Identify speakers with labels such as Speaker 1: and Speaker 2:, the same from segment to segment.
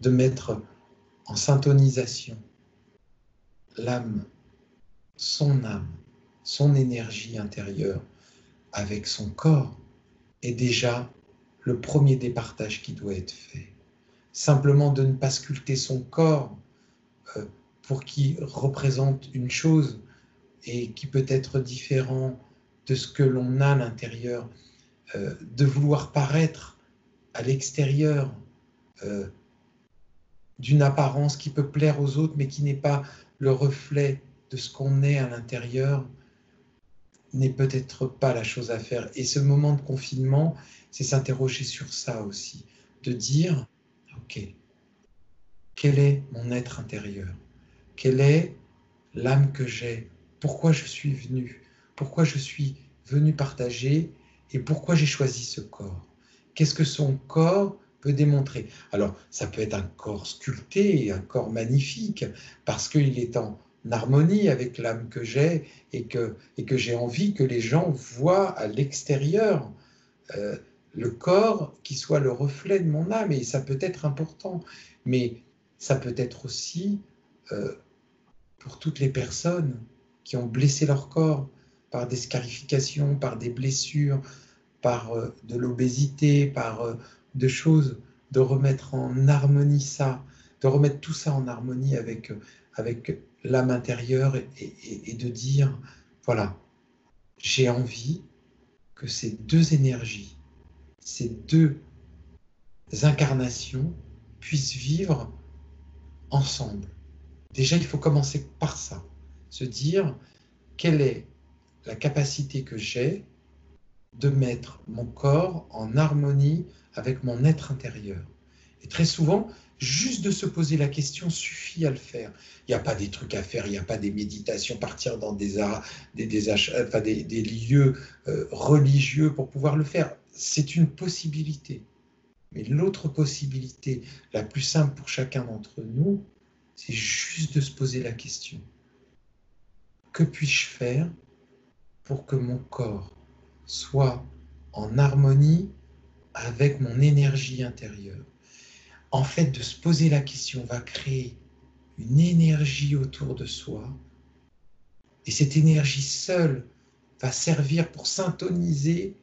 Speaker 1: de mettre en syntonisation l'âme, son énergie intérieure avec son corps est déjà le premier départage qui doit être fait. Simplement de ne pas sculpter son corps pour qu'il représente une chose et qui peut être différent de ce que l'on a à l'intérieur, de vouloir paraître à l'extérieur d'une apparence qui peut plaire aux autres mais qui n'est pas le reflet de ce qu'on est à l'intérieur, n'est peut-être pas la chose à faire. Et ce moment de confinement, c'est s'interroger sur ça aussi, de dire, ok, quel est mon être intérieur? Quelle est l'âme que j'ai? Pourquoi je suis venu? Pourquoi je suis venu partager? Et pourquoi j'ai choisi ce corps? Qu'est-ce que son corps peut démontrer? Alors, ça peut être un corps sculpté, un corps magnifique, parce qu'il est en harmonie avec l'âme que j'ai et que j'ai envie que les gens voient à l'extérieur le corps qui soit le reflet de mon âme. Et ça peut être important, mais ça peut être aussi pour toutes les personnes qui ont blessé leur corps par des scarifications, par des blessures, par de l'obésité, par de choses, de remettre en harmonie ça, de remettre tout ça en harmonie avec l'âme intérieure et de dire, voilà, j'ai envie que ces deux énergies, ces deux incarnations puissent vivre ensemble. Déjà, il faut commencer par ça, se dire quelle est la capacité que j'ai de mettre mon corps en harmonie avec mon être intérieur. Et très souvent, juste de se poser la question suffit à le faire. Il n'y a pas des trucs à faire, il n'y a pas des méditations, partir dans des lieux religieux pour pouvoir le faire. C'est une possibilité. Mais l'autre possibilité, la plus simple pour chacun d'entre nous, c'est juste de se poser la question. Que puis-je faire pour que mon corps soit en harmonie avec mon énergie intérieure? En fait, de se poser la question va créer une énergie autour de soi, et cette énergie seule va servir pour syntoniser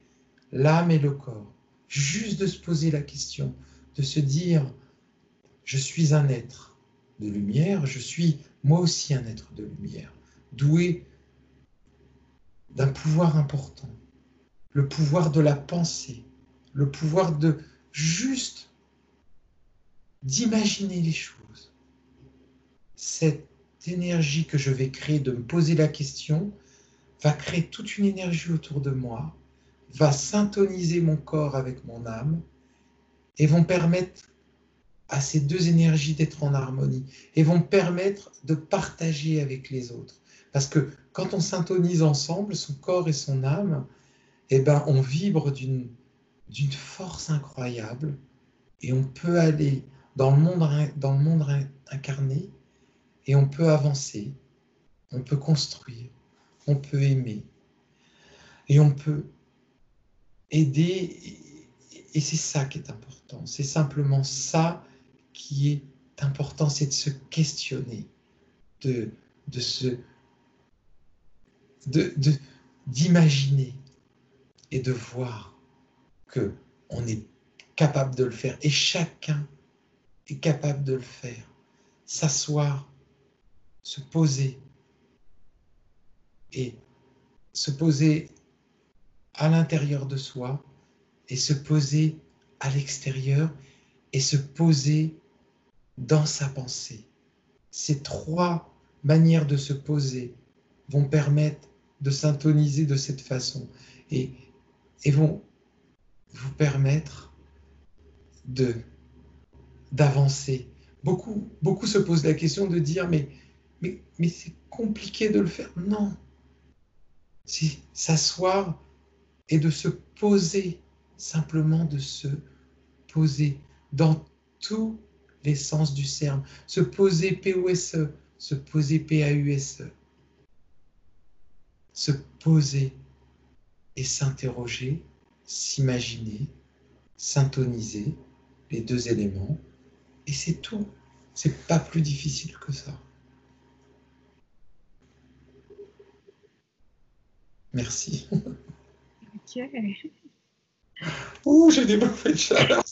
Speaker 1: l'âme et le corps. Juste de se poser la question, de se dire, je suis un être de lumière, je suis moi aussi un être de lumière, doué d'un pouvoir important, le pouvoir de la pensée, le pouvoir de juste d'imaginer les choses. Cette énergie que je vais créer, de me poser la question, va créer toute une énergie autour de moi, va syntoniser mon corps avec mon âme et vont permettre à ces deux énergies d'être en harmonie et vont permettre de partager avec les autres. Parce que quand on syntonise ensemble, son corps et son âme, eh ben, on vibre d'une force incroyable et on peut aller dans le monde incarné et on peut avancer, on peut construire, on peut aimer et on peut aider. Et c'est ça qui est important. C'est simplement ça qui est important, c'est de se questionner, d'imaginer et de voir que on est capable de le faire et chacun est capable de le faire. S'asseoir, se poser et se poser à l'intérieur de soi et se poser à l'extérieur et se poser dans sa pensée. Ces trois manières de se poser vont permettre de syntoniser de cette façon et vont vous permettre d'avancer. Beaucoup se posent la question de dire mais c'est compliqué de le faire. Non. C'est s'asseoir et de se poser, simplement de se poser dans tous les sens du terme. Se poser P-O-S-E, se poser P-A-U-S-E. Se poser et s'interroger, s'imaginer, syntoniser les deux éléments Et c'est tout. C'est pas plus difficile que ça. Merci.
Speaker 2: Ok.
Speaker 1: Ouh, j'ai des bouffées de chaleur.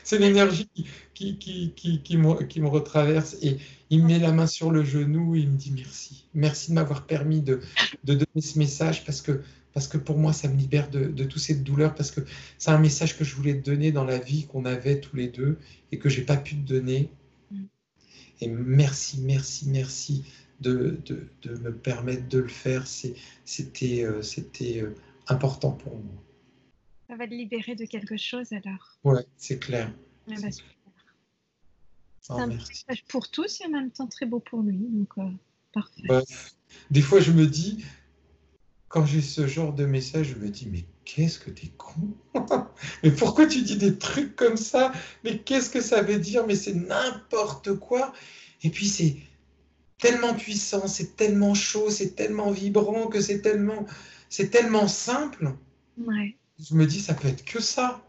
Speaker 1: C'est l'énergie qui me retraverse et il me met la main sur le genou et il me dit merci. Merci de m'avoir permis de donner ce message parce que pour moi, ça me libère de toute cette douleur parce que c'est un message que je voulais te donner dans la vie qu'on avait tous les deux et que j'ai pas pu te donner. Et merci, merci, merci de me permettre de le faire. C'était important pour moi.
Speaker 2: Ça va te libérer de quelque chose alors.
Speaker 1: Ouais, c'est clair.
Speaker 2: Ah bah, super. C'est
Speaker 1: Oh,
Speaker 2: un beau
Speaker 1: merci.
Speaker 2: message pour tous et en même temps très beau pour lui. Donc, parfait.
Speaker 1: Bah, des fois, je me dis, quand j'ai ce genre de message, je me dis, mais qu'est-ce que t'es con? Mais pourquoi tu dis des trucs comme ça? Mais qu'est-ce que ça veut dire? Mais c'est n'importe quoi. Et puis c'est tellement puissant, c'est tellement chaud, c'est tellement vibrant que c'est tellement simple.
Speaker 2: Ouais.
Speaker 1: Je me dis, ça peut être que ça.